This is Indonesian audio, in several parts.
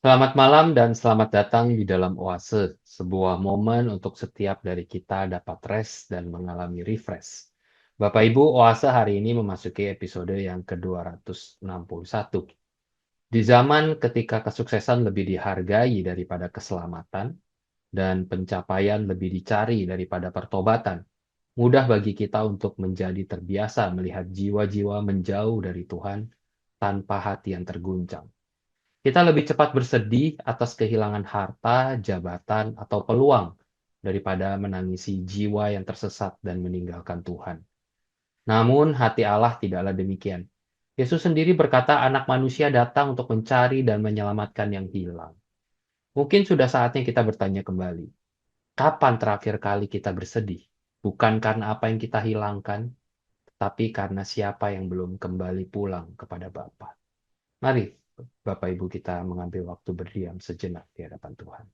Selamat malam dan selamat datang di dalam Oase, sebuah momen untuk setiap dari kita dapat rest dan mengalami refresh. Bapak Ibu, Oase hari ini memasuki episode yang ke-261. Di zaman ketika kesuksesan lebih dihargai daripada keselamatan dan pencapaian lebih dicari daripada pertobatan, mudah bagi kita untuk menjadi terbiasa melihat jiwa-jiwa menjauh dari Tuhan tanpa hati yang terguncang. Kita lebih cepat bersedih atas kehilangan harta, jabatan, atau peluang daripada menangisi jiwa yang tersesat dan meninggalkan Tuhan. Namun hati Allah tidaklah demikian. Yesus sendiri berkata anak manusia datang untuk mencari dan menyelamatkan yang hilang. Mungkin sudah saatnya kita bertanya kembali, kapan terakhir kali kita bersedih? Bukan karena apa yang kita hilangkan, tetapi karena siapa yang belum kembali pulang kepada Bapa. Mari Bapak Ibu kita mengambil waktu berdiam sejenak di hadapan Tuhan.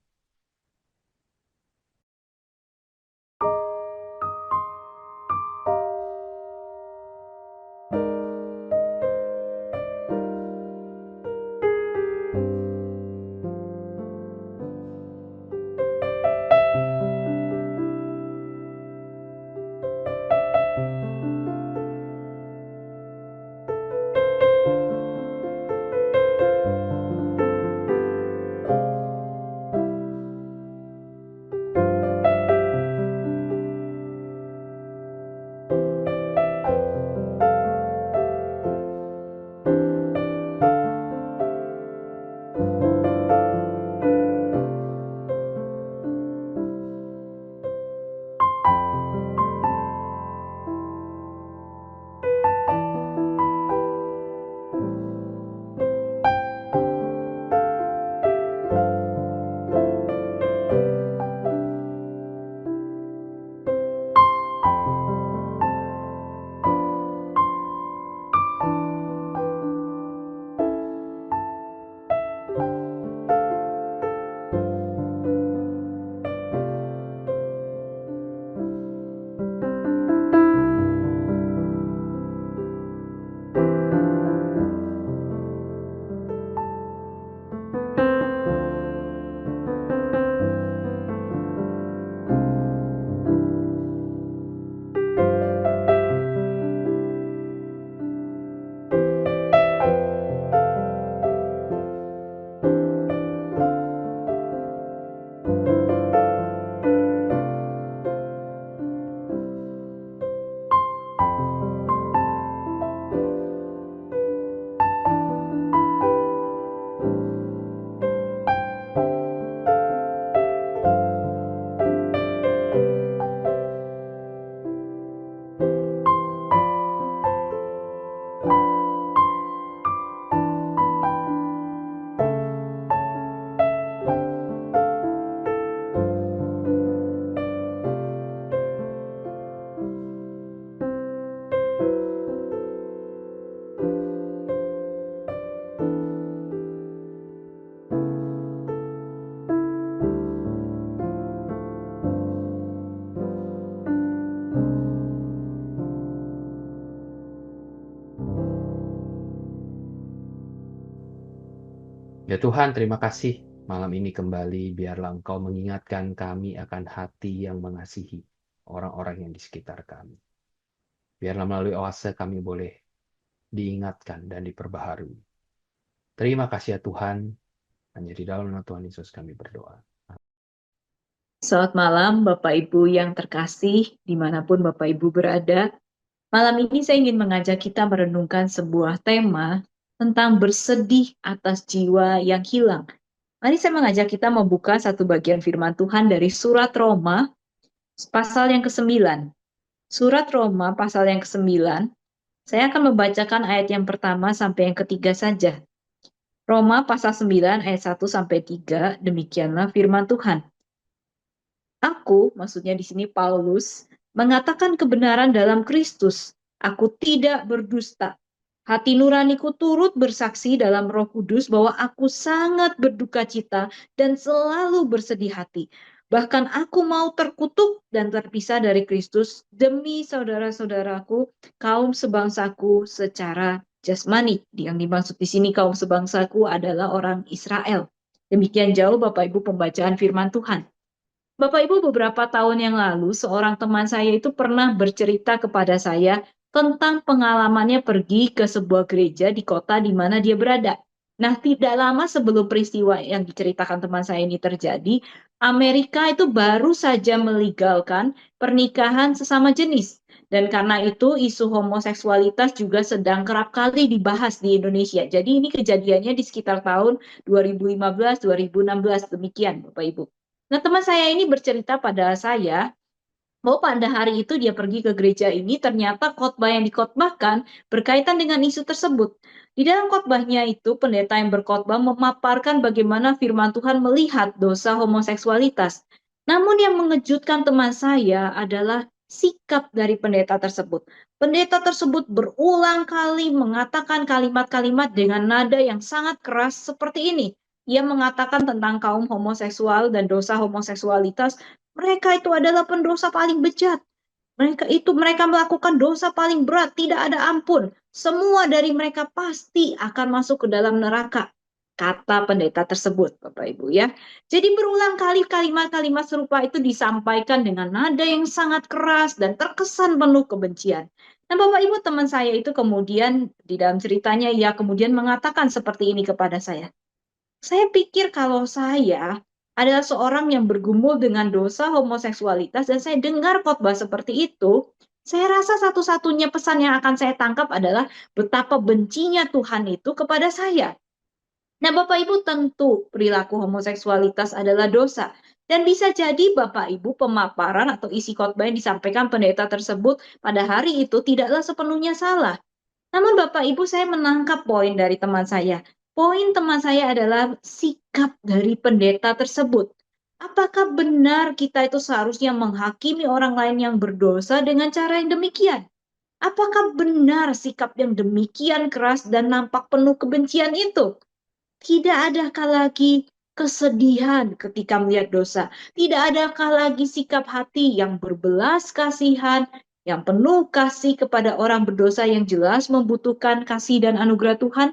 Ya Tuhan, terima kasih malam ini kembali biarlah Engkau mengingatkan kami akan hati yang mengasihi orang-orang yang di sekitar kami. Biarlah melalui oase kami boleh diingatkan dan diperbaharui. Terima kasih ya Tuhan, hanya di dalam nama Tuhan Yesus kami berdoa. Selamat malam Bapak Ibu yang terkasih, dimanapun Bapak Ibu berada. Malam ini saya ingin mengajak kita merenungkan sebuah tema tentang bersedih atas jiwa yang hilang. Mari saya mengajak kita membuka satu bagian firman Tuhan dari surat Roma, pasal yang ke-9. Surat Roma, pasal yang ke-9, saya akan membacakan ayat yang pertama sampai yang ketiga saja. Roma, pasal 9, ayat 1-3, demikianlah firman Tuhan. Aku, maksudnya di sini Paulus, mengatakan kebenaran dalam Kristus. Aku tidak berdusta. Hati nuraniku turut bersaksi dalam Roh Kudus bahwa aku sangat berduka cita dan selalu bersedih hati. Bahkan aku mau terkutuk dan terpisah dari Kristus demi saudara-saudaraku, kaum sebangsaku secara jasmani. Yang dimaksud di sini kaum sebangsaku adalah orang Israel. Demikian jauh Bapak Ibu pembacaan firman Tuhan. Bapak Ibu, beberapa tahun yang lalu seorang teman saya itu pernah bercerita kepada saya tentang pengalamannya pergi ke sebuah gereja di kota di mana dia berada. Nah, tidak lama sebelum peristiwa yang diceritakan teman saya ini terjadi, Amerika itu baru saja melegalkan pernikahan sesama jenis. Dan karena itu isu homoseksualitas juga sedang kerap kali dibahas di Indonesia. Jadi ini kejadiannya di sekitar tahun 2015-2016 demikian Bapak Ibu. Nah, teman saya ini bercerita pada saya bahwa pada hari itu dia pergi ke gereja ini, ternyata khotbah yang dikhotbahkan berkaitan dengan isu tersebut. Di dalam khotbahnya itu, pendeta yang berkhotbah memaparkan bagaimana firman Tuhan melihat dosa homoseksualitas. Namun yang mengejutkan teman saya adalah sikap dari pendeta tersebut. Pendeta tersebut berulang kali mengatakan kalimat-kalimat dengan nada yang sangat keras seperti ini. Ia mengatakan tentang kaum homoseksual dan dosa homoseksualitas, mereka itu adalah pendosa paling bejat. Mereka melakukan dosa paling berat, tidak ada ampun. Semua dari mereka pasti akan masuk ke dalam neraka, kata pendeta tersebut, Bapak Ibu ya. Jadi berulang kali kalimat-kalimat serupa itu disampaikan dengan nada yang sangat keras dan terkesan penuh kebencian. Nah, Bapak Ibu, teman saya itu kemudian di dalam ceritanya ia kemudian mengatakan seperti ini kepada saya. Saya pikir kalau saya adalah seorang yang bergumul dengan dosa homoseksualitas dan saya dengar khotbah seperti itu, saya rasa satu-satunya pesan yang akan saya tangkap adalah betapa bencinya Tuhan itu kepada saya. Nah, Bapak Ibu, tentu perilaku homoseksualitas adalah dosa. Dan bisa jadi Bapak Ibu pemaparan atau isi khotbah yang disampaikan pendeta tersebut pada hari itu tidaklah sepenuhnya salah. Namun Bapak Ibu, saya menangkap poin dari teman saya. Poin teman saya adalah sikap dari pendeta tersebut. Apakah benar kita itu seharusnya menghakimi orang lain yang berdosa dengan cara yang demikian? Apakah benar sikap yang demikian keras dan nampak penuh kebencian itu? Tidak adakah lagi kesedihan ketika melihat dosa? Tidak adakah lagi sikap hati yang berbelas kasihan, yang penuh kasih kepada orang berdosa yang jelas membutuhkan kasih dan anugerah Tuhan?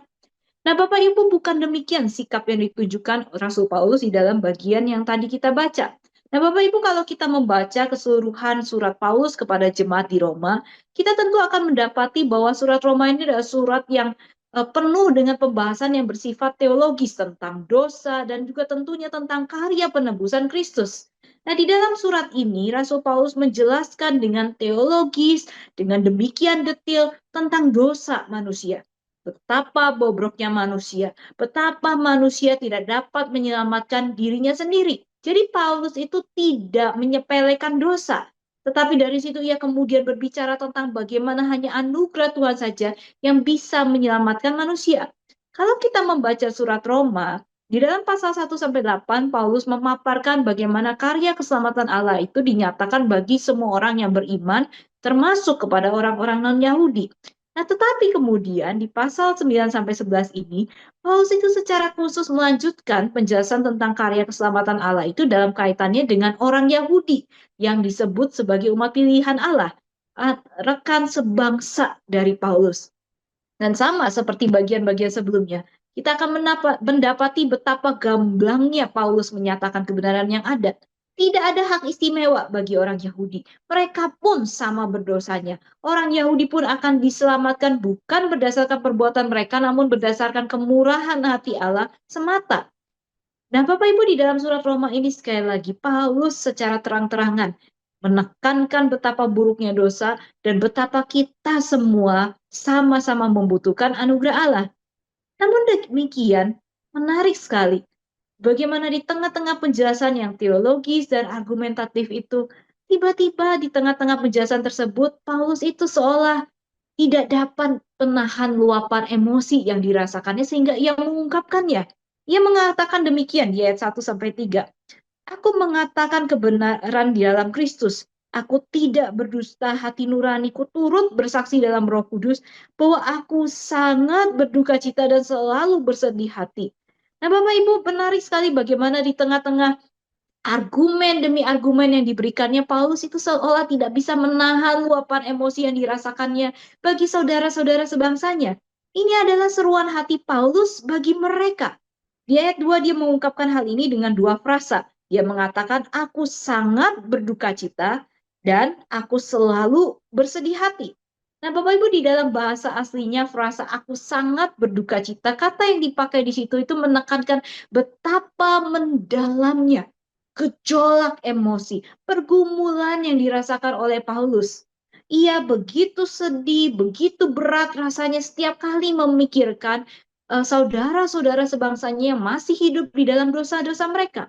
Nah, Bapak Ibu, bukan demikian sikap yang ditunjukkan Rasul Paulus di dalam bagian yang tadi kita baca. Nah, Bapak Ibu, kalau kita membaca keseluruhan surat Paulus kepada jemaat di Roma, kita tentu akan mendapati bahwa surat Roma ini adalah surat yang penuh dengan pembahasan yang bersifat teologis tentang dosa dan juga tentunya tentang karya penebusan Kristus. Nah, di dalam surat ini, Rasul Paulus menjelaskan dengan teologis, dengan demikian detail tentang dosa manusia. Betapa bobroknya manusia, betapa manusia tidak dapat menyelamatkan dirinya sendiri. Jadi Paulus itu tidak menyepelekan dosa, tetapi dari situ ia kemudian berbicara tentang bagaimana hanya anugerah Tuhan saja yang bisa menyelamatkan manusia. Kalau kita membaca surat Roma, di dalam pasal 1-8, Paulus memaparkan bagaimana karya keselamatan Allah itu dinyatakan bagi semua orang yang beriman, termasuk kepada orang-orang non-Yahudi. Nah, tetapi kemudian di pasal 9-11 ini, Paulus itu secara khusus melanjutkan penjelasan tentang karya keselamatan Allah itu dalam kaitannya dengan orang Yahudi yang disebut sebagai umat pilihan Allah, rekan sebangsa dari Paulus. Dan sama seperti bagian-bagian sebelumnya, kita akan mendapati betapa gamblangnya Paulus menyatakan kebenaran yang ada. Tidak ada hak istimewa bagi orang Yahudi. Mereka pun sama berdosanya. Orang Yahudi pun akan diselamatkan bukan berdasarkan perbuatan mereka, namun berdasarkan kemurahan hati Allah semata. Nah, Bapak Ibu, di dalam surat Roma ini sekali lagi Paulus secara terang-terangan menekankan betapa buruknya dosa dan betapa kita semua sama-sama membutuhkan anugerah Allah. Namun demikian, menarik sekali bagaimana di tengah-tengah penjelasan yang teologis dan argumentatif itu, tiba-tiba di tengah-tengah penjelasan tersebut, Paulus itu seolah tidak dapat menahan luapan emosi yang dirasakannya sehingga ia mengungkapkannya. Ia mengatakan demikian di ayat 1-3. Aku mengatakan kebenaran di dalam Kristus. Aku tidak berdusta, hati nuraniku turut bersaksi dalam Roh Kudus bahwa aku sangat berduka cita dan selalu bersedih hati. Nah, Bapak Ibu, menarik sekali bagaimana di tengah-tengah argumen demi argumen yang diberikannya, Paulus itu seolah tidak bisa menahan luapan emosi yang dirasakannya bagi saudara-saudara sebangsanya. Ini adalah seruan hati Paulus bagi mereka. Di ayat 2 dia mengungkapkan hal ini dengan dua frasa. Dia mengatakan, aku sangat berduka cita dan aku selalu bersedih hati. Nah, Bapak Ibu, di dalam bahasa aslinya frasa aku sangat berduka cita, kata yang dipakai di situ itu menekankan betapa mendalamnya gejolak emosi, pergumulan yang dirasakan oleh Paulus. Ia begitu sedih, begitu berat rasanya setiap kali memikirkan saudara-saudara sebangsanya yang masih hidup di dalam dosa-dosa mereka.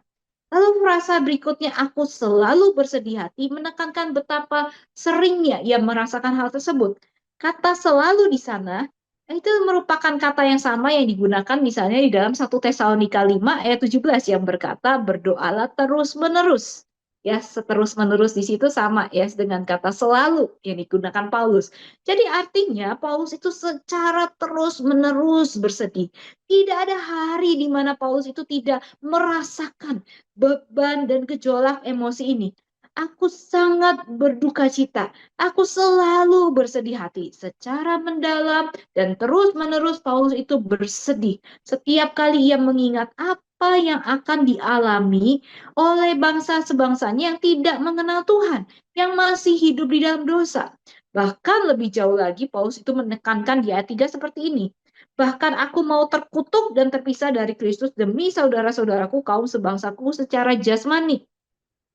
Lalu frasa berikutnya, aku selalu bersedih hati, menekankan betapa seringnya ia merasakan hal tersebut. Kata selalu di sana, itu merupakan kata yang sama yang digunakan misalnya di dalam 1 Tesalonika 5 ayat 17 yang berkata, berdoalah terus-menerus. Ya, seterus-menerus di situ sama ya dengan kata selalu yang digunakan Paulus. Jadi artinya Paulus itu secara terus-menerus bersedih. Tidak ada hari di mana Paulus itu tidak merasakan beban dan gejolak emosi ini. Aku sangat berduka cita. Aku selalu bersedih hati. Secara mendalam dan terus-menerus Paulus itu bersedih. Setiap kali ia mengingat apa yang akan dialami oleh bangsa sebangsanya yang tidak mengenal Tuhan, yang masih hidup di dalam dosa. Bahkan lebih jauh lagi, Paulus itu menekankan di ayat 3 seperti ini. Bahkan aku mau terkutuk dan terpisah dari Kristus demi saudara-saudaraku kaum sebangsaku secara jasmani.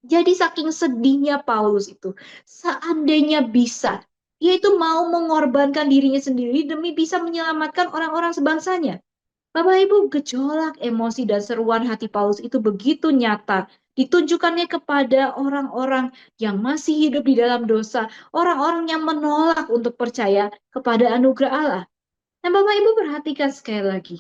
Jadi saking sedihnya Paulus itu, seandainya bisa, dia itu mau mengorbankan dirinya sendiri demi bisa menyelamatkan orang-orang sebangsanya. Bapak Ibu, gejolak emosi dan seruan hati Paulus itu begitu nyata. Ditunjukkannya kepada orang-orang yang masih hidup di dalam dosa, orang-orang yang menolak untuk percaya kepada anugerah Allah. Nah, Bapak Ibu perhatikan sekali lagi.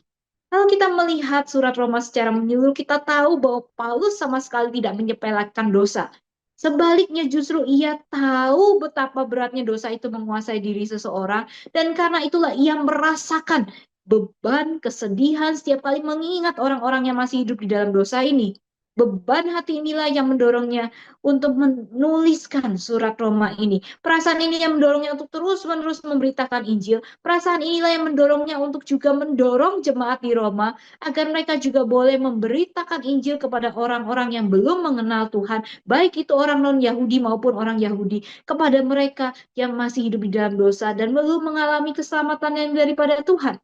Kalau kita melihat surat Roma secara menyeluruh, kita tahu bahwa Paulus sama sekali tidak menyepelekan dosa. Sebaliknya justru ia tahu betapa beratnya dosa itu menguasai diri seseorang, dan karena itulah ia merasakan beban, kesedihan setiap kali mengingat orang-orang yang masih hidup di dalam dosa ini. Beban hati inilah yang mendorongnya untuk menuliskan surat Roma ini. Perasaan ini yang mendorongnya untuk terus-menerus memberitakan Injil. Perasaan inilah yang mendorongnya untuk juga mendorong jemaat di Roma agar mereka juga boleh memberitakan Injil kepada orang-orang yang belum mengenal Tuhan, baik itu orang non-Yahudi maupun orang Yahudi, kepada mereka yang masih hidup di dalam dosa dan belum mengalami keselamatan yang daripada Tuhan.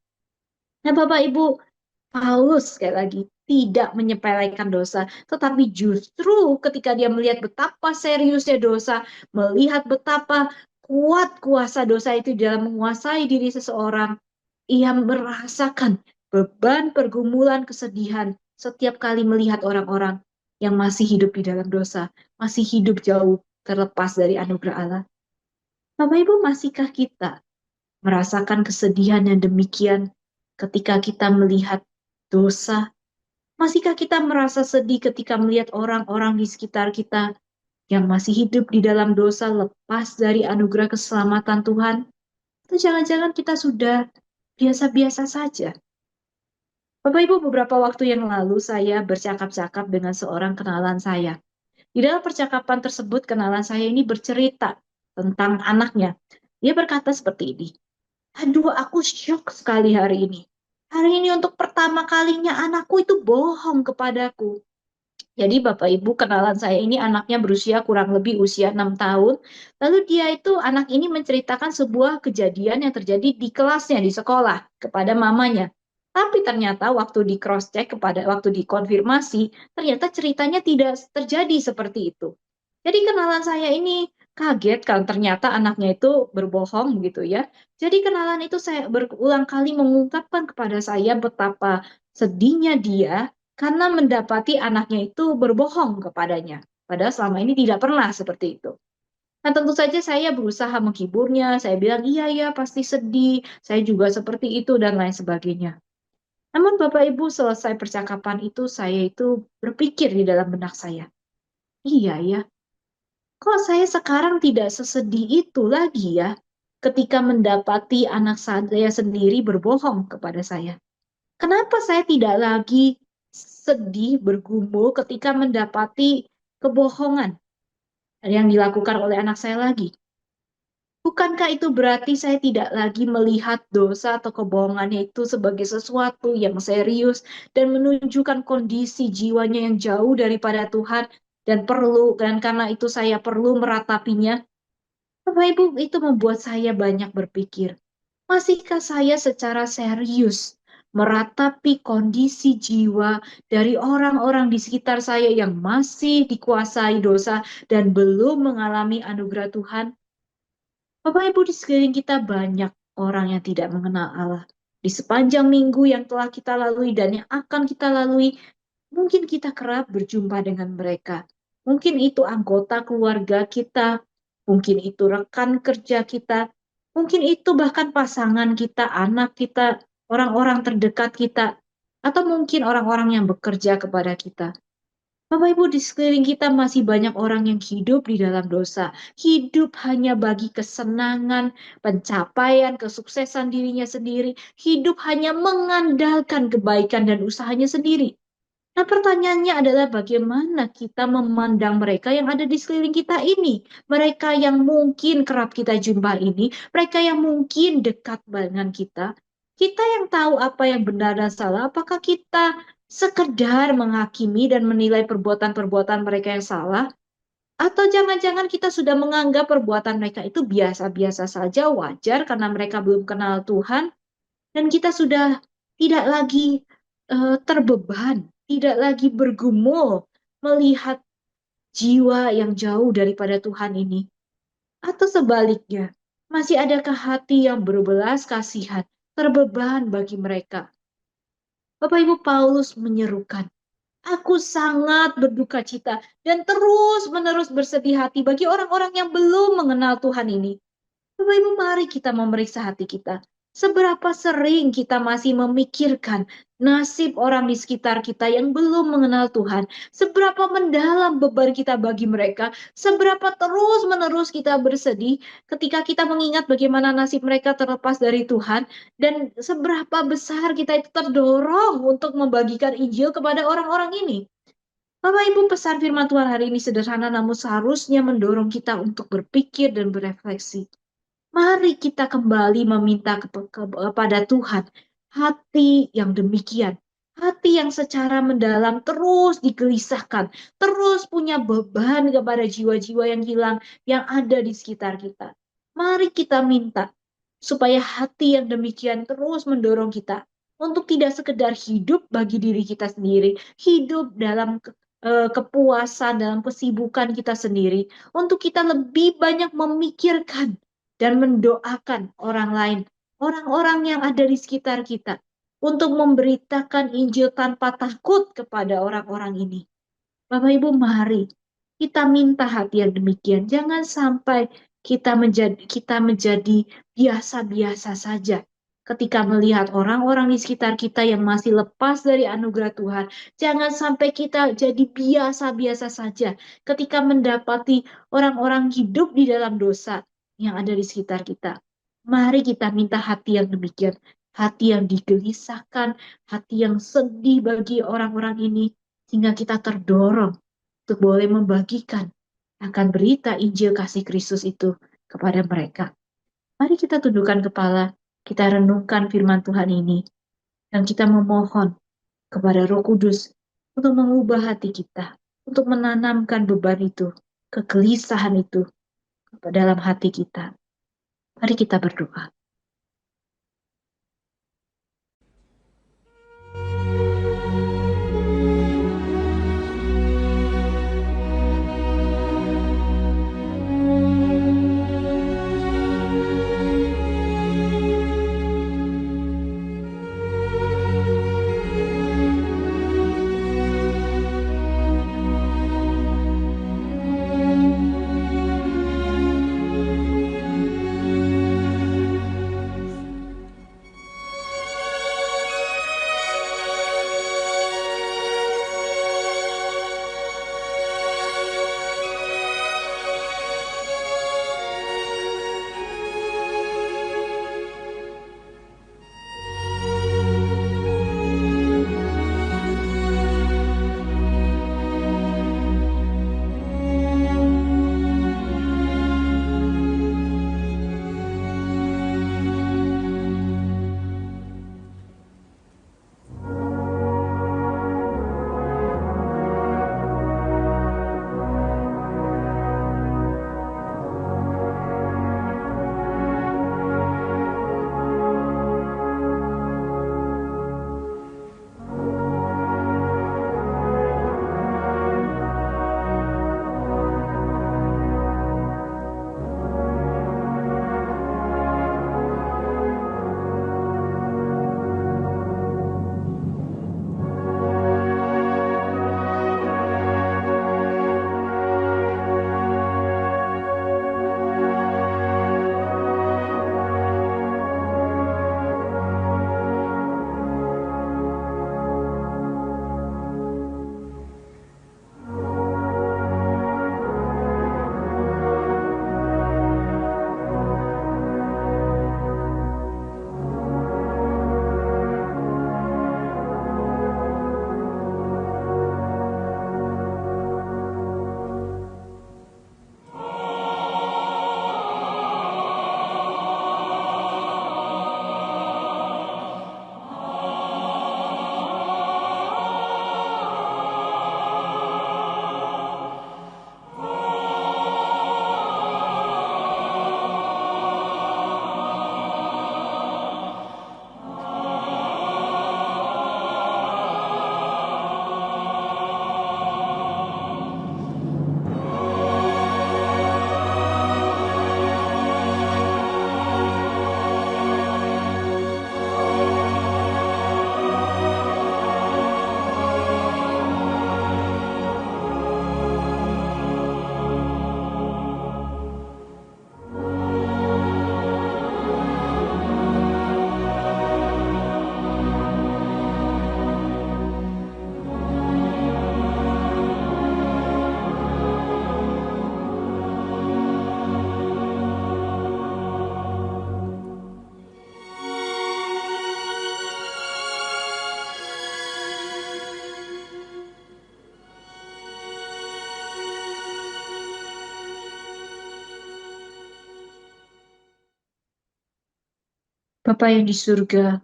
Nah, Bapak Ibu, Paulus sekali lagi tidak menyepelekan dosa, tetapi justru ketika dia melihat betapa seriusnya dosa, melihat betapa kuat kuasa dosa itu dalam menguasai diri seseorang, ia merasakan beban pergumulan kesedihan setiap kali melihat orang-orang yang masih hidup di dalam dosa, masih hidup jauh terlepas dari anugerah Allah. Bapak Ibu, masihkah kita merasakan kesedihan yang demikian ketika kita melihat dosa? Masihkah kita merasa sedih ketika melihat orang-orang di sekitar kita yang masih hidup di dalam dosa lepas dari anugerah keselamatan Tuhan? Atau jangan-jangan kita sudah biasa-biasa saja? Bapak Ibu, beberapa waktu yang lalu saya bercakap-cakap dengan seorang kenalan saya. Di dalam percakapan tersebut, kenalan saya ini bercerita tentang anaknya. Dia berkata seperti ini, aduh, aku syok sekali hari ini. Hari ini untuk pertama kalinya anakku itu bohong kepadaku. Jadi Bapak Ibu, kenalan saya ini anaknya berusia kurang lebih usia 6 tahun. Lalu dia itu, anak ini menceritakan sebuah kejadian yang terjadi di kelasnya, di sekolah, kepada mamanya. Tapi ternyata waktu di cross check, waktu dikonfirmasi, ternyata ceritanya tidak terjadi seperti itu. Jadi kenalan saya ini kaget kalau ternyata anaknya itu berbohong gitu ya. Jadi kenalan itu saya berulang kali mengungkapkan kepada saya betapa sedihnya dia karena mendapati anaknya itu berbohong kepadanya. Padahal selama ini tidak pernah seperti itu. Nah, tentu saja saya berusaha menghiburnya. Saya bilang, iya, ya, pasti sedih. Saya juga seperti itu, dan lain sebagainya. Namun Bapak Ibu, selesai percakapan itu, saya itu berpikir di dalam benak saya. Iya ya, kok saya sekarang tidak sesedih itu lagi ya, ketika mendapati anak saya sendiri berbohong kepada saya. Kenapa saya tidak lagi sedih, bergumul ketika mendapati kebohongan yang dilakukan oleh anak saya lagi? Bukankah itu berarti saya tidak lagi melihat dosa atau kebohongannya itu sebagai sesuatu yang serius dan menunjukkan kondisi jiwanya yang jauh daripada Tuhan dan karena itu saya perlu meratapinya? Bapak Ibu, itu membuat saya banyak berpikir, masihkah saya secara serius meratapi kondisi jiwa dari orang-orang di sekitar saya yang masih dikuasai dosa dan belum mengalami anugerah Tuhan? Bapak Ibu, di sekeliling kita banyak orang yang tidak mengenal Allah. Di sepanjang minggu yang telah kita lalui dan yang akan kita lalui, mungkin kita kerap berjumpa dengan mereka. Mungkin itu anggota keluarga kita, mungkin itu rekan kerja kita, mungkin itu bahkan pasangan kita, anak kita, orang-orang terdekat kita, atau mungkin orang-orang yang bekerja kepada kita. Bapak Ibu, di sekeliling kita masih banyak orang yang hidup di dalam dosa. Hidup hanya bagi kesenangan, pencapaian, kesuksesan dirinya sendiri. Hidup hanya mengandalkan kebaikan dan usahanya sendiri. Nah, pertanyaannya adalah bagaimana kita memandang mereka yang ada di sekeliling kita ini. Mereka yang mungkin kerap kita jumpa ini, mereka yang mungkin dekat dengan kita. Kita yang tahu apa yang benar dan salah, apakah kita sekedar menghakimi dan menilai perbuatan-perbuatan mereka yang salah? Atau jangan-jangan kita sudah menganggap perbuatan mereka itu biasa-biasa saja, wajar karena mereka belum kenal Tuhan, dan kita sudah tidak lagi terbeban, tidak lagi bergumul melihat jiwa yang jauh daripada Tuhan ini. Atau sebaliknya, masih adakah hati yang berbelas kasihan, terbeban bagi mereka? Bapak Ibu, Paulus menyerukan, aku sangat berduka cita dan terus-menerus bersedih hati bagi orang-orang yang belum mengenal Tuhan ini. Bapak Ibu, mari kita memeriksa hati kita. Seberapa sering kita masih memikirkan nasib orang di sekitar kita yang belum mengenal Tuhan. Seberapa mendalam beban kita bagi mereka. Seberapa terus-menerus kita bersedih ketika kita mengingat bagaimana nasib mereka terlepas dari Tuhan. Dan seberapa besar kita itu terdorong untuk membagikan Injil kepada orang-orang ini. Bapak Ibu, pesan firman Tuhan hari ini sederhana namun seharusnya mendorong kita untuk berpikir dan berefleksi. Mari kita kembali meminta kepada Tuhan hati yang demikian. Hati yang secara mendalam terus digelisahkan. Terus punya beban kepada jiwa-jiwa yang hilang yang ada di sekitar kita. Mari kita minta supaya hati yang demikian terus mendorong kita untuk tidak sekedar hidup bagi diri kita sendiri. Hidup dalam kepuasan, dalam kesibukan kita sendiri. Untuk kita lebih banyak memikirkan dan mendoakan orang lain, orang-orang yang ada di sekitar kita, untuk memberitakan Injil tanpa takut kepada orang-orang ini. Bapak Ibu, mari kita minta hati yang demikian. Jangan sampai kita menjadi biasa-biasa saja ketika melihat orang-orang di sekitar kita yang masih lepas dari anugerah Tuhan. Jangan sampai kita jadi biasa-biasa saja ketika mendapati orang-orang hidup di dalam dosa yang ada di sekitar kita. Mari kita minta hati yang demikian, hati yang digelisahkan, hati yang sedih bagi orang-orang ini, sehingga kita terdorong untuk boleh membagikan akan berita Injil kasih Kristus itu kepada mereka. Mari kita tundukkan kepala, kita renungkan firman Tuhan ini, dan kita memohon kepada Roh Kudus untuk mengubah hati kita, untuk menanamkan beban itu, kegelisahan itu ke dalam hati kita. Mari kita berdoa. Bapa yang di surga,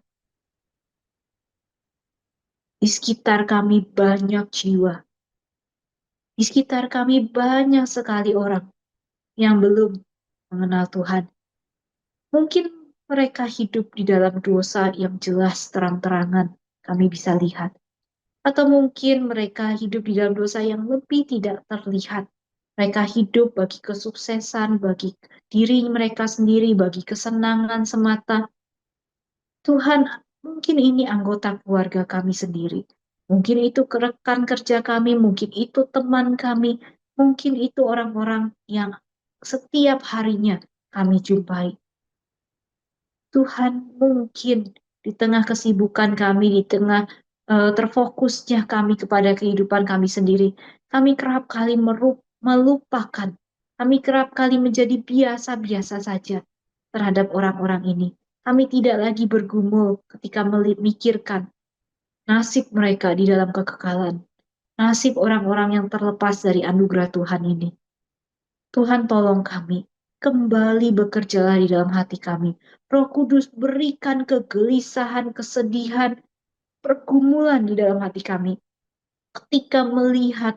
di sekitar kami banyak jiwa. Di sekitar kami banyak sekali orang yang belum mengenal Tuhan. Mungkin mereka hidup di dalam dosa yang jelas terang-terangan kami bisa lihat. Atau mungkin mereka hidup di dalam dosa yang lebih tidak terlihat. Mereka hidup bagi kesuksesan, bagi diri mereka sendiri, bagi kesenangan semata. Tuhan, mungkin ini anggota keluarga kami sendiri. Mungkin itu rekan kerja kami, mungkin itu teman kami, mungkin itu orang-orang yang setiap harinya kami jumpai. Tuhan, mungkin di tengah kesibukan kami, di tengah terfokusnya kami kepada kehidupan kami sendiri, kami kerap kali melupakan, kami kerap kali menjadi biasa-biasa saja terhadap orang-orang ini. Kami tidak lagi bergumul ketika memikirkan nasib mereka di dalam kekekalan, nasib orang-orang yang terlepas dari anugerah Tuhan ini. Tuhan, tolong kami, kembali bekerjalah di dalam hati kami. Roh Kudus, berikan kegelisahan, kesedihan, pergumulan di dalam hati kami. Ketika melihat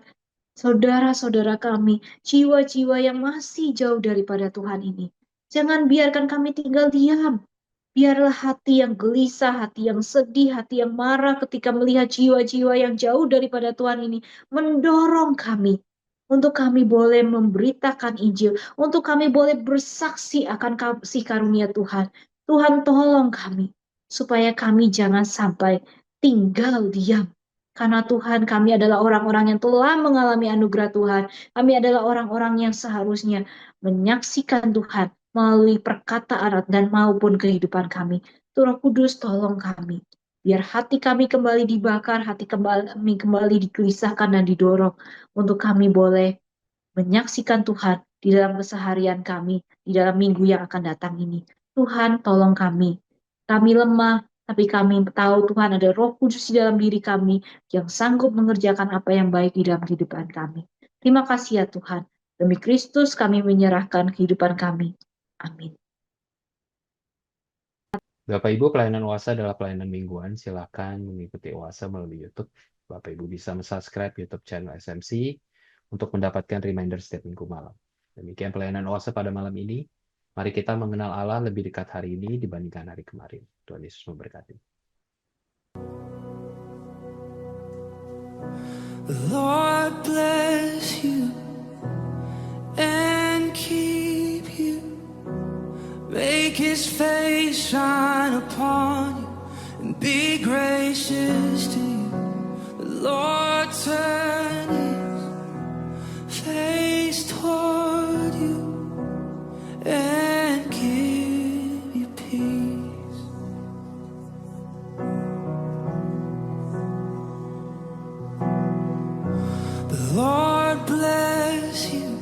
saudara-saudara kami, jiwa-jiwa yang masih jauh daripada Tuhan ini. Jangan biarkan kami tinggal diam. Biarlah hati yang gelisah, hati yang sedih, hati yang marah ketika melihat jiwa-jiwa yang jauh daripada Tuhan ini mendorong kami untuk kami boleh memberitakan Injil, untuk kami boleh bersaksi akan kasih karunia Tuhan. Tuhan, tolong kami supaya kami jangan sampai tinggal diam. Karena Tuhan, kami adalah orang-orang yang telah mengalami anugerah Tuhan. Kami adalah orang-orang yang seharusnya menyaksikan Tuhan melalui perkataan dan maupun kehidupan kami. Roh Kudus, tolong kami. Biar hati kami kembali dibakar, hati kami kembali digelisahkan dan didorong untuk kami boleh menyaksikan Tuhan di dalam keseharian kami, di dalam minggu yang akan datang ini. Tuhan, tolong kami. Kami lemah, tapi kami tahu Tuhan ada Roh Kudus di dalam diri kami yang sanggup mengerjakan apa yang baik di dalam kehidupan kami. Terima kasih ya Tuhan. Demi Kristus kami menyerahkan kehidupan kami. Amin. Bapak Ibu, pelayanan Oasa adalah pelayanan mingguan. Silakan mengikuti Oasa melalui YouTube. Bapak Ibu bisa subscribe YouTube channel SMC untuk mendapatkan reminder setiap minggu malam. Demikian pelayanan Oasa pada malam ini. Mari kita mengenal Allah lebih dekat hari ini dibandingkan hari kemarin. Tuhan Yesus memberkati. The Lord bless you and keep you. Make His face shine upon you and be gracious to you. The Lord turn His face toward you and give you peace. The Lord bless you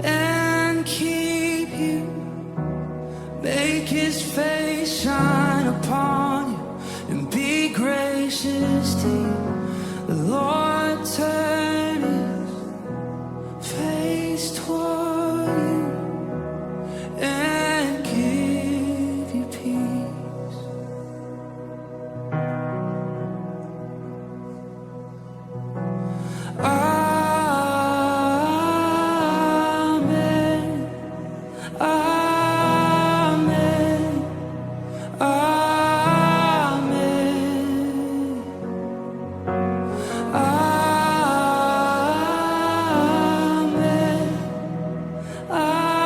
and keep you. Make His face shine upon you and be gracious to you. The Lord turn His face toward you and give you peace. Amen. Amen. Amen. Amen. Amen.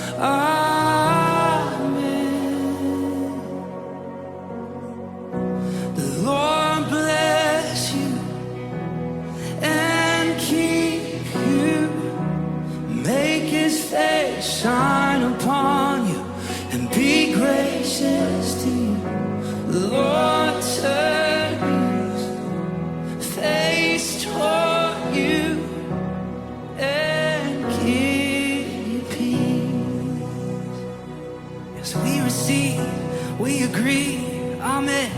Amen. The Lord bless you and keep you. Make His face shine upon you and be gracious to you. The Lord turn His face toward you and give you peace. Yes, we receive, we agree. Amen.